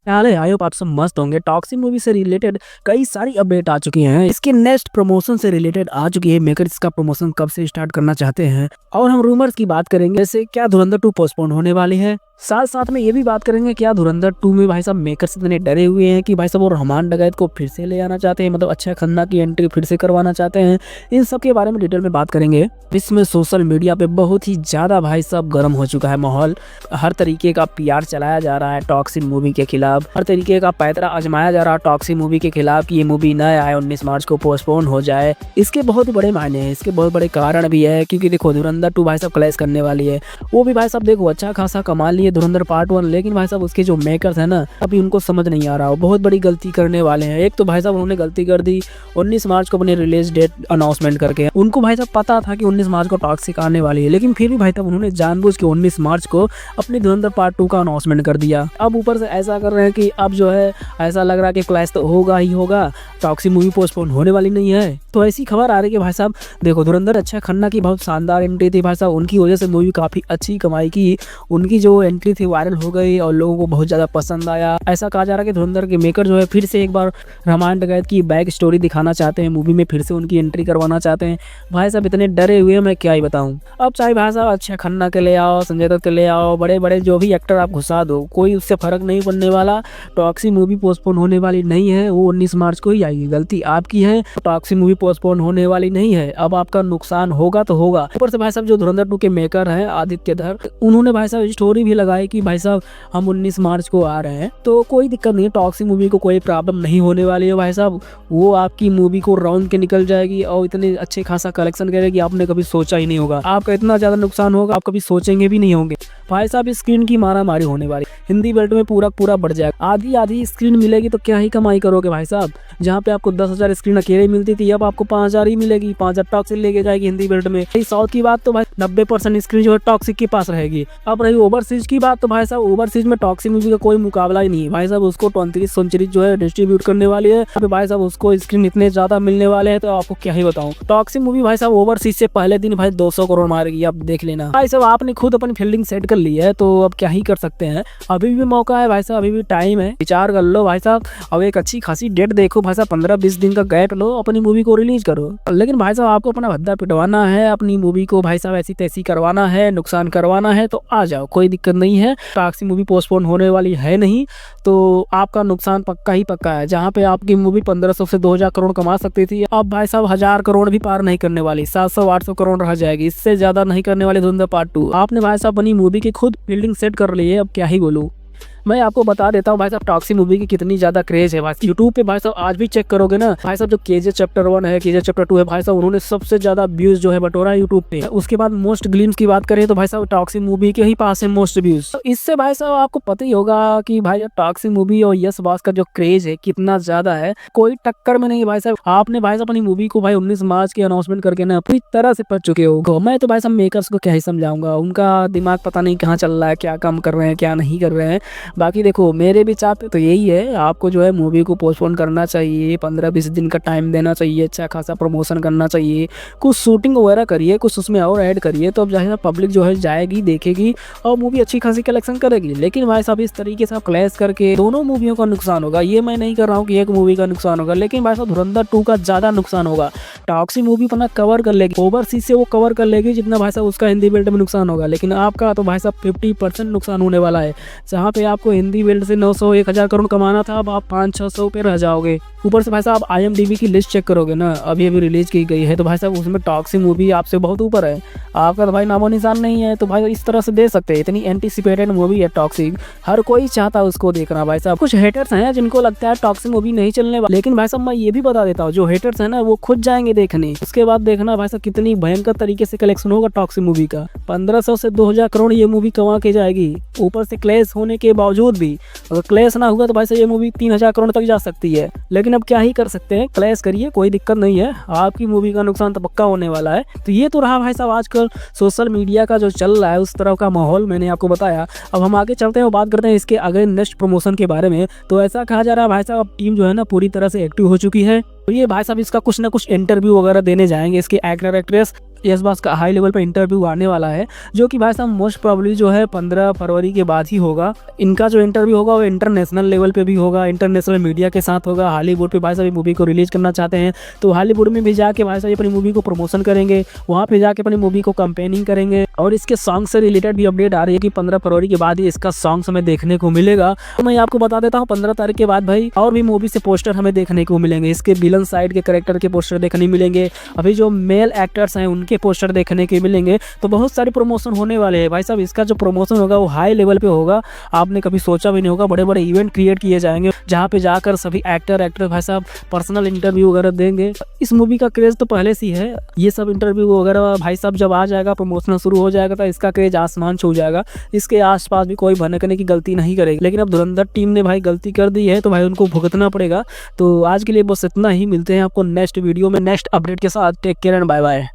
हाल है, I hope आप सब मस्त होंगे। टॉक्सिक मूवी से रिलेटेड कई सारी अपडेट आ चुकी हैं। इसके नेक्स्ट प्रमोशन से रिलेटेड आ चुकी है। मेकर इसका प्रमोशन कब से स्टार्ट करना चाहते हैं और हम रूमर्स की बात करेंगे, जैसे क्या धुरंधर 2 पोस्टपोन होने वाली है। साथ साथ में ये भी बात करेंगे क्या धुरंधर 2 में भाई साहब मेकर्स इतने डरे हुए हैं कि भाई साहब वो रहमान डकैत को फिर से ले आना चाहते हैं, मतलब अक्षय खन्ना की एंट्री फिर से करवाना चाहते हैं। इन सब के बारे में डिटेल में बात करेंगे। इसमें सोशल मीडिया पे बहुत ही ज्यादा भाई साहब गर्म हो चुका है माहौल। हर तरीके का पीआर चलाया जा रहा है टॉक्सिक मूवी के खिलाफ, हर तरीके का पैतरा आजमाया जा रहा है टॉक्सिक मूवी के खिलाफ कि ये मूवी न आए, 19 मार्च को पोस्टपोन हो जाए। इसके बहुत बड़े मायने हैं, इसके बहुत बड़े कारण भी है, क्योंकि देखो धुरंधर 2 भाई साहब क्लैश करने वाली है। वो भी भाई साहब देखो अच्छा खासा कमा लिए धुरंधर पार्ट 1, लेकिन भाई साहब उसके जो मेकर्स हैं ना, अभी उनको समझ नहीं आ रहा, वो बहुत बड़ी गलती करने वाले हैं। एक तो भाई साहब उन्होंने गलती कर दी 19 मार्च को अपने रिलीज डेट अनाउंसमेंट करके। उनको भाई साहब पता था कि 19 मार्च को टॉक्सिक आने वाली है, लेकिन फिर भी भाई साहब उन्होंने जानबूझ के 19 मार्च को अपने धुरंधर पार्ट 2 का अनाउंसमेंट कर दिया। अब ऊपर से ऐसा कर रहे हैं कि अब जो है ऐसा लग रहा है कि क्लैश तो होगा ही होगा, टॉक्सिक मूवी पोस्टपोन होने वाली नहीं है। तो ऐसी खबर आ रही है कि भाई साहब देखो धुरंधर अक्षय खन्ना की बहुत शानदार एंट्री थी भाई साहब, उनकी वजह से मूवी काफी अच्छी कमाई की। उनकी जो एंट्री थी वायरल हो गई और लोगों को बहुत ज्यादा पसंद आया। ऐसा कहा जा रहा है कि धुरंधर के मेकर जो है फिर से एक बार रहमान डकैत की बैक स्टोरी दिखाना चाहते हैं, मूवी में फिर से उनकी एंट्री करवाना चाहते हैं। भाई साहब इतने डरे हुए हैं, मैं क्या ही बताऊं। अब चाहे भाई साहब अक्षय खन्ना के ले आओ, संजय दत्त के ले आओ, बड़े बड़े जो भी एक्टर आप घुसा दो, कोई उससे फर्क नहीं पड़ने वाला। टॉक्सिक मूवी पोस्टपोन होने वाली नहीं है, वो 19 मार्च को ही आएगी। गलती आपकी है, टॉक्सिक मूवी पोस्टपोन होने वाली नहीं है। अब आपका नुकसान होगा तो होगा। ऊपर से भाई साहब जो धुरंधर 2 के मेकर हैं आदित्य धर, उन्होंने भाई साहब स्टोरी भी लगाई कि भाई साहब हम 19 मार्च को आ रहे हैं, तो कोई दिक्कत नहीं है, टॉक्सिक मूवी को कोई प्रॉब्लम नहीं होने वाली है भाई साहब। वो आपकी मूवी को राउंड के निकल जाएगी और इतने अच्छे खासा कलेक्शन करेगी, आपने कभी सोचा ही नहीं होगा। आपका इतना ज्यादा नुकसान होगा, आप कभी सोचेंगे भी नहीं होंगे। भाई साहब स्क्रीन की मारा मारी होने वाली, हिंदी बेल्ट में पूरा बढ़ जाएगा। आधी आधी स्क्रीन मिलेगी तो क्या ही कमाई करोगे भाई साहब। जहाँ पे आपको 10,000 स्क्रीन अकेले मिलती थी, अब आपको 5,000 ही मिलेगी। 5,000 टॉक्सिक लेके जाएगी हिंदी बेल्ट में। साउथ की बात तो भाई 90% स्क्रीन जो है टॉक्सिक के पास रहेगी। अब रही ओवरसीज की बात, तो भाई साहब ओवरसीज में टॉक्सिक मूवी का कोई मुकाबला ही नहीं है भाई साहब। उसको 29 सेंचुरी जो है डिस्ट्रीब्यूट करने वाली है। अब भाई साहब उसको स्क्रीन इतने ज्यादा मिलने वाले हैं, तो आपको क्या ही बताऊं। टॉक्सिक मूवी भाई साहब ओवरसीज से पहले दिन भाई 200 करोड़ मारेगी, आप देख लेना भाई साहब। आपने खुद अपनी फील्डिंग सेट कर ली है, तो अब क्या ही कर सकते हैं। अभी भी मौका है भाई साहब, अभी भी टाइम है, विचार कर लो भाई साहब। अब एक अच्छी खासी डेट देखो भाई साहब, 15-20 दिन का गैप लो, अपनी मूवी को रिलीज करो। लेकिन भाई साहब आपको अपना भद्दा पिटवाना है, अपनी मूवी को भाई साहब ऐसी तैसी करवाना है, नुकसान करवाना है, तो आ जाओ, कोई दिक्कत नहीं है। टॉक्सिक मूवी पोस्टपोन होने वाली है नहीं, तो आपका नुकसान पक्का ही पक्का है। जहाँ पे आपकी मूवी 1500 से 2,000 करोड़ कमा सकती थी, अब भाई साहब 1,000 करोड़ भी पार नहीं करने वाली, 700-800 करोड़ रह जाएगी, इससे ज्यादा नहीं करने वाली धुरंधर पार्ट 2। आपने भाई साहब अपनी मूवी की खुद फील्डिंग सेट कर ली है, अब क्या ही बोलूं। मैं आपको बता देता हूँ भाई साहब टॉक्सिक मूवी की कितनी ज्यादा क्रेज है भाई। यूट्यूब पे भाई साहब आज भी चेक करोगे ना भाई साहब, जो केजीएफ चैप्टर 1 है, केजीएफ चैप्टर 2 है भाई साहब, उन्होंने सबसे ज्यादा व्यूज जो है बटोरा है यूट्यूब पे। उसके बाद मोस्ट ग्लिम्स की बात करें तो भाई साहब टॉक्सिक मूवी के ही पास है मोस्ट व्यूज। तो इससे भाई साहब आपको पता ही होगा कि भाई टॉक्सिक मूवी और यस बॉस का जो क्रेज है कितना ज्यादा है, कोई टक्कर में नहीं है भाई साहब। आपने भाई साहब अपनी मूवी को भाई 19 मार्च की अनाउंसमेंट करके ना पूरी तरह से पढ़ चुके हो। मैं तो भाई साहब मेकर्स को क्या ही समझाऊंगा, उनका दिमाग पता नहीं कहाँ चल रहा है, क्या काम कर रहे हैं क्या नहीं कर रहे हैं। बाकी देखो मेरे भी चाहते तो यही है, आपको जो है मूवी को पोस्टपोन करना चाहिए, 15-20 दिन का टाइम देना चाहिए, अच्छा खासा प्रमोशन करना चाहिए, कुछ शूटिंग वगैरह करिए, कुछ उसमें और ऐड करिए, तो अब जाहिर पब्लिक जो है जाएगी देखेगी और मूवी अच्छी खासी कलेक्शन करेगी। लेकिन भाई साहब इस तरीके से आप क्लैश करके दोनों मूवियों का नुकसान होगा। ये मैं नहीं कर रहा हूँ कि एक मूवी का नुकसान होगा, लेकिन भाई साहब धुरंधर 2 का ज्यादा नुकसान होगा। टॉक्सिक मूवी अपना कवर कर लेगी, ओवरसीज से वो कवर कर लेगी जितना भाई साहब उसका हिंदी बेल्ट में नुकसान होगा, लेकिन आपका तो भाई साहब 50% नुकसान होने वाला है। जहाँ पे आपको हिंदी बेल्ट से 900-1,000 करोड़ कमाना था, अब आप 500-600 पे रह जाओगे। ऊपर से भाई साहब IMDb की लिस्ट चेक करोगे ना, अभी रिलीज की गई है, तो भाई साहब उसमें टॉक्सिक मूवी आपसे बहुत ऊपर है। आपका तो भाई नामो निशान नहीं है, तो भाई इस तरह से दे सकते हैं। इतनी एंटीसिपेटेड मूवी है टॉक्सिक, हर कोई चाहता है उसको देखना भाई साहब। कुछ हेटर्स हैं जिनको लगता है टॉक्सिक मूवी नहीं चलने वाली, लेकिन भाई साहब मैं ये भी बता देता हूँ, जो हेटर्स है ना वो खुद जाएंगे देखने, उसके बाद देखना भाई साहब कितनी भयंकर तरीके से कलेक्शन होगा टॉक्सिक मूवी का। 1500 से 2,000 करोड़ ये मूवी कमा के जाएगी। ऊपर से क्लैश होने के बावजूद भी, अगर क्लैश ना हुआ तो भाई साहब ये मूवी 3,000 करोड़ तक जा सकती है। लेकिन अब क्या ही कर सकते हैं, क्लैश करिए, कोई दिक्कत नहीं है, आपकी मूवी का नुकसान तो पक्का होने वाला है। तो ये तो रहा भाई साहब आजकल सोशल मीडिया का जो चल रहा है उस तरह का माहौल मैंने आपको बताया। अब हम आगे चलते हैं और बात करते हैं इसके अगले नेक्स्ट प्रमोशन के बारे में। तो ऐसा कहा जा रहा है भाई साहब अब टीम जो है ना पूरी तरह से एक्टिव हो चुकी है। तो ये भाई साहब इसका कुछ ना कुछ इंटरव्यू वगैरह देने जाएंगे। इसके एक्टर एक्ट्रेस यस बॉस का हाई लेवल पे इंटरव्यू आने वाला है, जो कि भाई साहब मोस्ट प्रोबेबली जो है 15 फरवरी के बाद ही होगा। इनका जो इंटरव्यू होगा वो इंटरनेशनल लेवल पे भी होगा, इंटरनेशनल मीडिया के साथ होगा। हॉलीवुड पे भाई साहब मूवी को रिलीज करना चाहते हैं तो हॉलीवुड में भी जाके भाई साहब अपनी मूवी को प्रमोशन करेंगे, वहाँ पे जाके अपनी मूवी को कंपेनिंग करेंगे। और इसके सॉन्ग से रिलेटेड भी अपडेट आ रही है कि 15 फरवरी के बाद ही इसका सॉन्ग्स हमें देखने को मिलेगा। तो मैं आपको बता देता हूँ 15 तारीख के बाद भाई और भी मूवी से पोस्टर हमें देखने को मिलेंगे। इसके विलन साइड के कैरेक्टर के पोस्टर देखने मिलेंगे, अभी जो मेल एक्टर्स हैं उनके पोस्टर देखने के मिलेंगे। तो बहुत सारे प्रमोशन होने वाले हैं भाई साहब। इसका जो प्रमोशन होगा वो हाई लेवल पे होगा, आपने कभी सोचा भी नहीं होगा। बड़े बड़े इवेंट क्रिएट किए जाएंगे जहाँ पे जाकर सभी एक्टर भाई साहब पर्सनल इंटरव्यू वगैरह देंगे। इस मूवी का क्रेज तो पहले से ही है, ये सब इंटरव्यू वगैरह भाई साहब जब आ जाएगा, प्रमोशन शुरू हो जाएगा तो इसका क्रेज आसमान छू जाएगा। इसके आसपास भी कोई भनकने की गलती नहीं करेगी। लेकिन अब धुरंधर टीम ने भाई गलती कर दी है तो भाई उनको भुगतना पड़ेगा। तो आज के लिए बस इतना ही, मिलते हैं आपको नेक्स्ट वीडियो में नेक्स्ट अपडेट के साथ। Take care and bye bye.